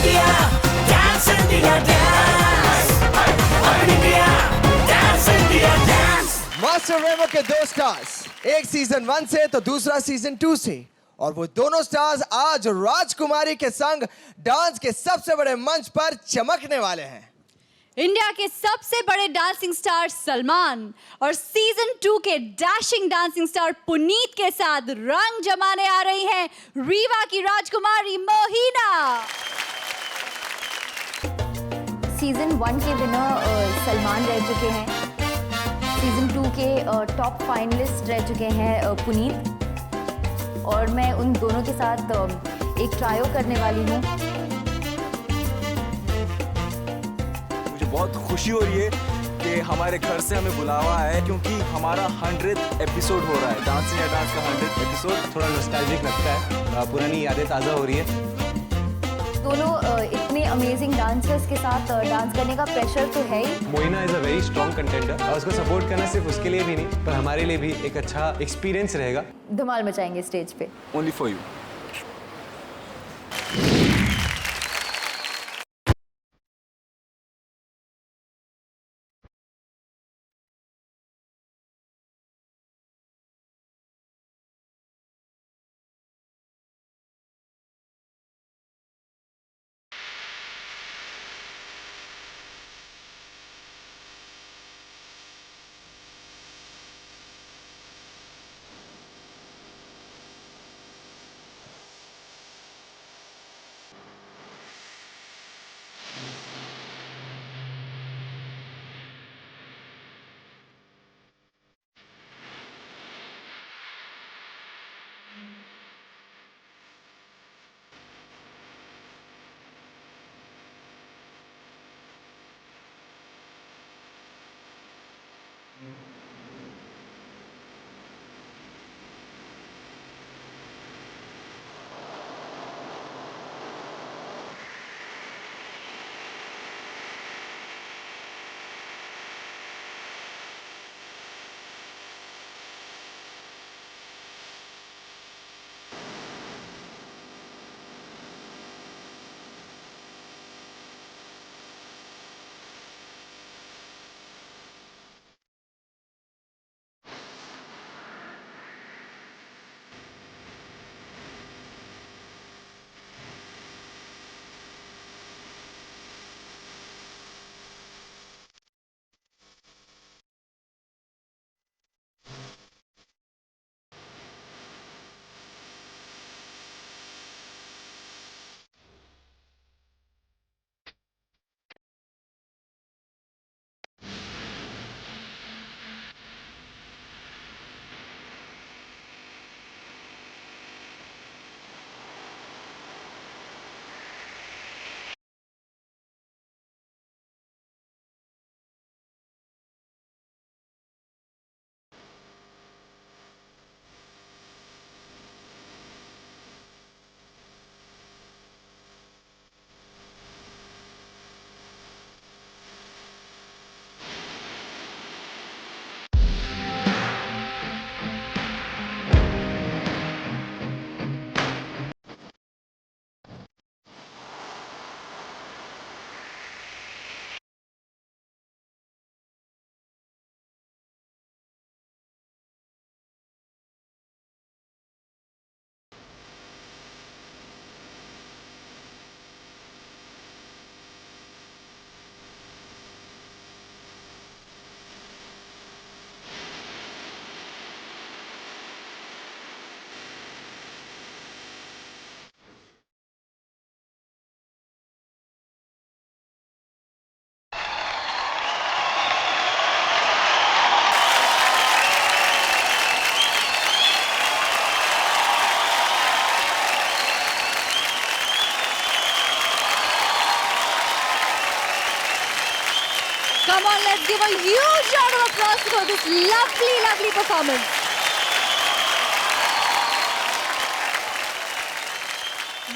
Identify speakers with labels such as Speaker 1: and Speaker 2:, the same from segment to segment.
Speaker 1: India, dance India, dance. Up in India, dance India, dance.
Speaker 2: Master Remo के दो stars, एक season 1 से तो दूसरा सीजन 2 से, और वो दोनों स्टार्स आज राजकुमारी के संग डांस के सबसे बड़े मंच पर चमकने वाले हैं।
Speaker 3: इंडिया के सबसे बड़े डांसिंग स्टार सलमान और सीजन 2 के डैशिंग डांसिंग स्टार पुनीत के साथ रंग जमाने आ रही हैं रीवा की राजकुमारी मोहिना।
Speaker 4: सीजन 1 के विनर सलमान रह चुके हैं, सीजन 2 के टॉप फाइनलिस्ट रह चुके हैं पुनीत, और मैं उन दोनों के साथ एक ट्रायो करने वाली हूँ।
Speaker 5: मुझे बहुत खुशी हो रही है कि हमारे घर से हमें बुलावा है, क्योंकि हमारा 100th एपिसोड हो रहा है। डांस इंडिया डांस का 100th एपिसोड
Speaker 6: थोड़ा नॉस्टैल्जिक लगता है, पुरानी यादें ताज़ा हो रही है।
Speaker 4: दोनों इतने अमेजिंग डांसर्स के साथ डांस करने का प्रेशर तो है ही।
Speaker 6: Moina is a very strong contender और उसको सपोर्ट करना सिर्फ उसके लिए भी नहीं पर हमारे लिए भी एक अच्छा एक्सपीरियंस रहेगा।
Speaker 4: धमाल मचाएंगे स्टेज पे।
Speaker 5: Only for you.
Speaker 3: Come on, let's give a huge round of applause for this lovely, lovely performance.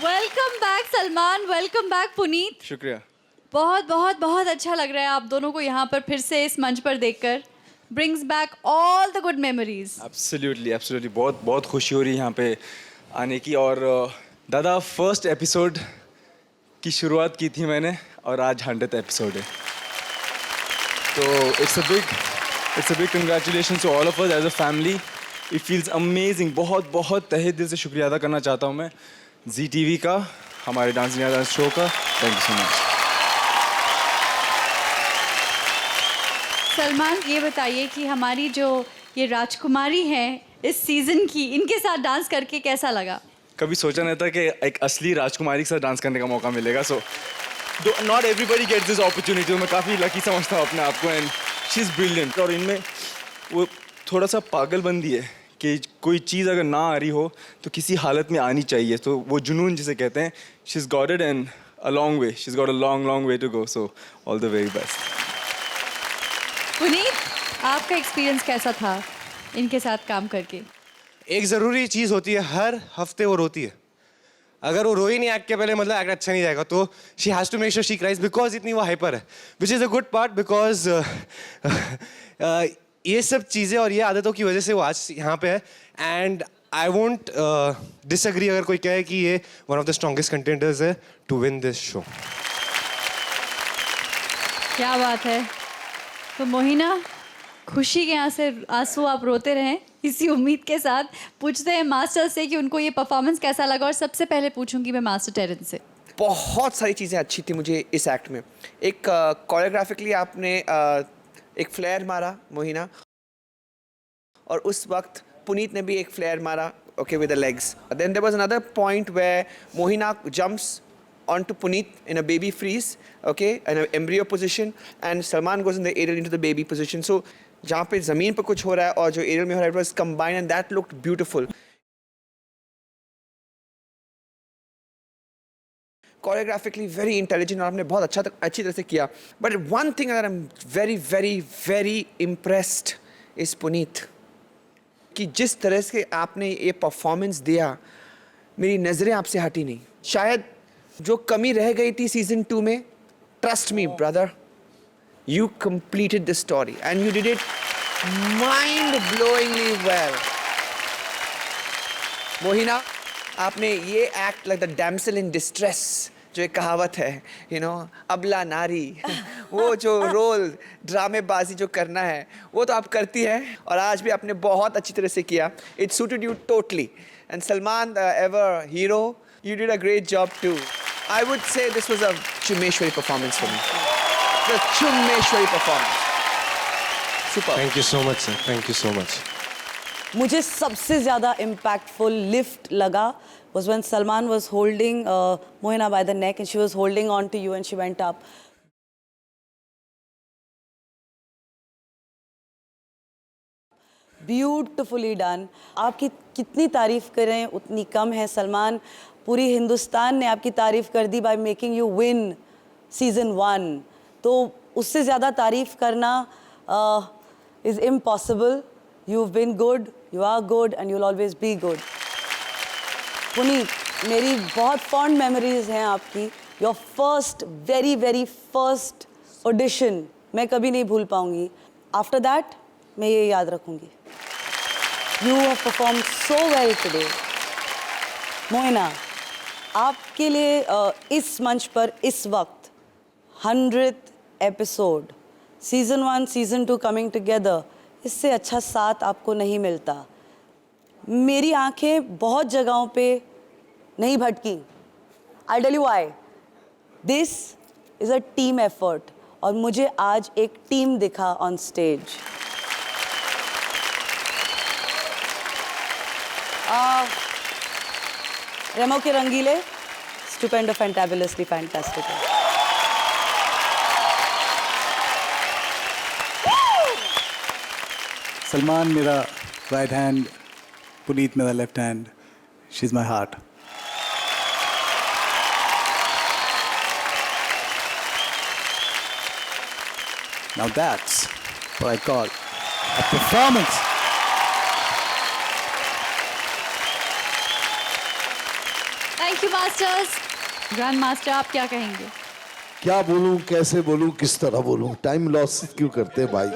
Speaker 3: Welcome back Salman, welcome back Puneet.
Speaker 5: शुक्रिया।
Speaker 3: बहुत बहुत बहुत अच्छा लग रहा है आप दोनों को यहाँ पर फिर से इस मंच पर देखकर। Brings back all the good memories.
Speaker 5: Absolutely absolutely बहुत बहुत खुशी हो रही है यहाँ पे आने की। और दादा फर्स्ट एपिसोड की शुरुआत की थी मैंने और आज 100th एपिसोड है। तो it's a big congratulation to all of us as a family. It feels amazing. बहुत बहुत तहे दिल से शुक्रिया अदा करना चाहता हूँ मैं ZTV का, हमारे डांस इंडिया डांस शो का। Thank you so much.
Speaker 3: Salman, ये बताइए कि हमारी जो ये राजकुमारी हैं इस सीजन की, इनके साथ डांस करके कैसा लगा?
Speaker 5: कभी सोचा नहीं था कि एक असली राजकुमारी के साथ डांस करने का मौका मिलेगा। So not everybody gets this opportunity. मैं काफ़ी लकी समझता हूँ अपने आप को एंड शी इज़ ब्रिलियंट। और इनमें वो थोड़ा सा पागलबंदी है कि कोई चीज़ अगर ना आ रही हो तो किसी हालत में आनी चाहिए। तो वो जुनून जिसे कहते हैं, she is got it and a long way. She is got a long way to go. So all the very best.
Speaker 3: Puneet, आपका एक्सपीरियंस कैसा था इनके साथ काम करके?
Speaker 6: एक ज़रूरी चीज़ होती है, हर हफ्ते वो रोती है। अगर वो रोई नहीं एक्ट के पहले, मतलब एक्ट अच्छा नहीं जाएगा। तो she has to make sure she cries, because इतनी वो हाइपर है, which is a good part. Because ये सब चीज़ें और ये आदतों की वजह से वो आज यहाँ पे है। एंड आई वोंट डिसएग्री अगर कोई कहे कि ये one of the strongest contenders है टू विन दिस शो।
Speaker 3: क्या बात है। तो मोहिना, खुशी के आंसू आप रोते रहें, इसी उम्मीद के साथ पूछते हैं मास्टर से कि उनको ये परफॉर्मेंस कैसा लगा। और सबसे पहले पूछूंगी मैं मास्टर टेरेंस से।
Speaker 7: बहुत सारी चीज़ें अच्छी थी मुझे इस एक्ट में। एक कोरियोग्राफिकली आपने एक फ्लेयर मारा मोहिना, और उस वक्त पुनीत ने भी एक फ्लेयर मारा, okay, with the legs. Then there was another point where Mohina jumps onto Puneet in a baby freeze, okay, in an embryo position, and Salman goes in the aerial into the baby position. So जहाँ पे ज़मीन पर कुछ हो रहा है और जो एरियल में हो रहा है, it was combined and that looked beautiful. Choreographically very intelligent और आपने बहुत अच्छी तरह से किया. But one thing that I'm very very very impressed is Puneet, कि जिस तरह से आपने ये परफॉर्मेंस दिया, मेरी नज़रें आपसे हटी नहीं। शायद जो कमी रह गई थी सीजन 2 में, trust me brother, you completed the story and you did it mind-blowingly well. Mohina, आपने ये act like the damsel in distress, जो एक कहावत है, you know, अबला नारी, वो जो रोल ड्रामेबाजी जो करना है वो तो आप करती हैं, और आज भी आपने बहुत अच्छी तरह से किया. It suited you totally. And Salman, the ever hero, you did a great job too. I would say this was a Chumeshwari performance for me. The Chumeshwari performance. Super.
Speaker 6: Thank you so much, sir. Thank you so much.
Speaker 8: मुझे सबसे ज़्यादा impactful lift लगा was when Salman was holding Mohina by the neck and she was holding on to you and she went up. Beautifully done. आपकी कितनी तारीफ करें उतनी कम है सलमान. पूरी हिंदुस्तान ने आपकी तारीफ कर दी by making you win season 1. तो उससे ज़्यादा तारीफ करना is impossible. You've been good, you are good and you'll always be good. Puneet, मेरी बहुत fond memories हैं आपकी. Your first, very very first audition मैं कभी नहीं भूल पाऊंगी. After that, मैं ये याद रखूंगी. You have performed so well today. Moina, आपके लिए इस मंच पर इस वक्त 100th episode, season 1 season 2 coming together, इससे अच्छा साथ आपको नहीं मिलता. मेरी आंखें बहुत जगहों पे नहीं भटकी. I tell you why. This is a team effort और मुझे आज एक टीम दिखा ऑन स्टेज. रेमो के रंगीले, स्टुपेंडो, फैंटाबुलसली फैंटास्टिक.
Speaker 9: सलमान मेरा राइट हैंड, पुनीत मेरा left hand. She is my heart. Now that's what I call a performance.
Speaker 3: Thank you masters. Grand master, आप क्या कहेंगे?
Speaker 10: क्या बोलूं, कैसे बोलूं, किस तरह बोलूं? टाइम लॉस क्यों करते हैं भाई?